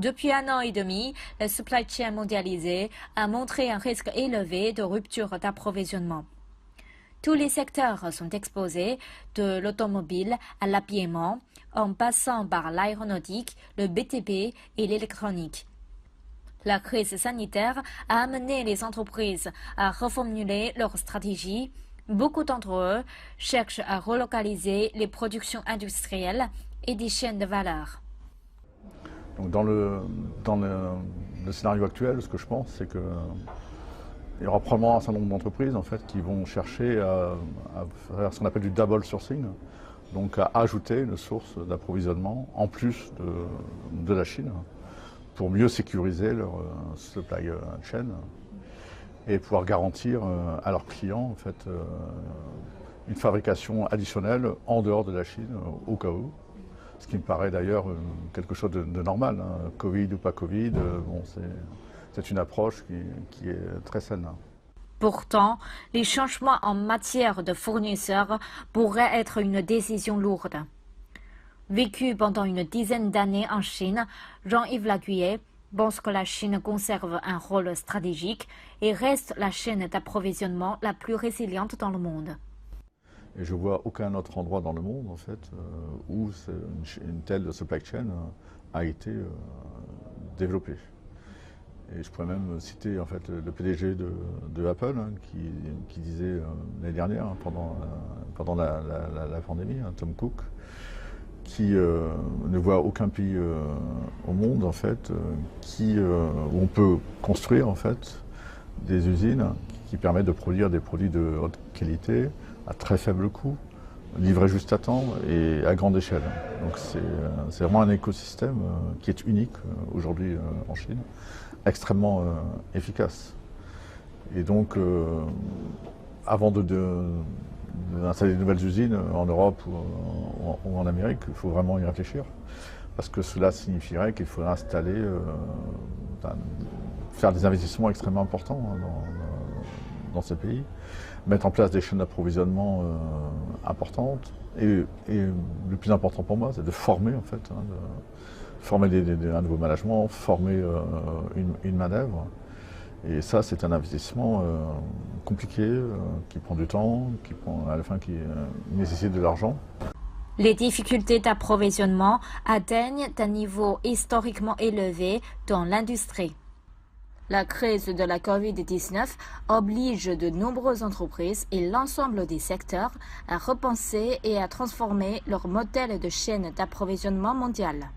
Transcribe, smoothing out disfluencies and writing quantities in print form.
Depuis 1 an et demi, la supply chain mondialisée a montré un risque élevé de rupture d'approvisionnement. Tous les secteurs sont exposés, de l'automobile à l'habillement, en passant par l'aéronautique, le BTP et l'électronique. La crise sanitaire a amené les entreprises à reformuler leur stratégie. Beaucoup d'entre eux cherchent à relocaliser les productions industrielles et des chaînes de valeur. Donc dans le scénario actuel, ce que je pense, c'est qu'il y aura probablement un certain nombre d'entreprises en fait, qui vont chercher à faire ce qu'on appelle du double sourcing, donc à ajouter une source d'approvisionnement en plus de la Chine pour mieux sécuriser leur supply chain et pouvoir garantir à leurs clients en fait, une fabrication additionnelle en dehors de la Chine au cas où. Ce qui me paraît d'ailleurs quelque chose de normal. Hein. Covid ou pas Covid, bon, c'est une approche qui est très saine. Pourtant, les changements en matière de fournisseurs pourraient être une décision lourde. Vécu pendant une dizaine d'années en Chine, Jean-Yves Laguillet pense que la Chine conserve un rôle stratégique et reste la chaîne d'approvisionnement la plus résiliente dans le monde. Et je ne vois aucun autre endroit dans le monde en fait, où une telle supply chain a été développée. Et je pourrais même citer en fait, le PDG de Apple hein, qui disait l'année dernière, hein, pendant la pandémie, hein, Tim Cook, qui ne voit aucun pays au monde en fait, où on peut construire en fait, des usines qui permettent de produire des produits de haute qualité, à très faible coût, livré juste à temps et à grande échelle. Donc c'est vraiment un écosystème qui est unique aujourd'hui en Chine, extrêmement efficace. Et donc, avant d'installer de nouvelles usines en Europe ou en Amérique, il faut vraiment y réfléchir, parce que cela signifierait qu'il faudrait faire des investissements extrêmement importants dans ces pays, mettre en place des chaînes d'approvisionnement importantes. Et le plus important pour moi, c'est de former, en fait, hein, former un nouveau management, former une manœuvre. Et ça, c'est un investissement compliqué, qui prend du temps, qui nécessite de l'argent. Les difficultés d'approvisionnement atteignent un niveau historiquement élevé dans l'industrie. La crise de la Covid-19 oblige de nombreuses entreprises et l'ensemble des secteurs à repenser et à transformer leur modèle de chaîne d'approvisionnement mondiale.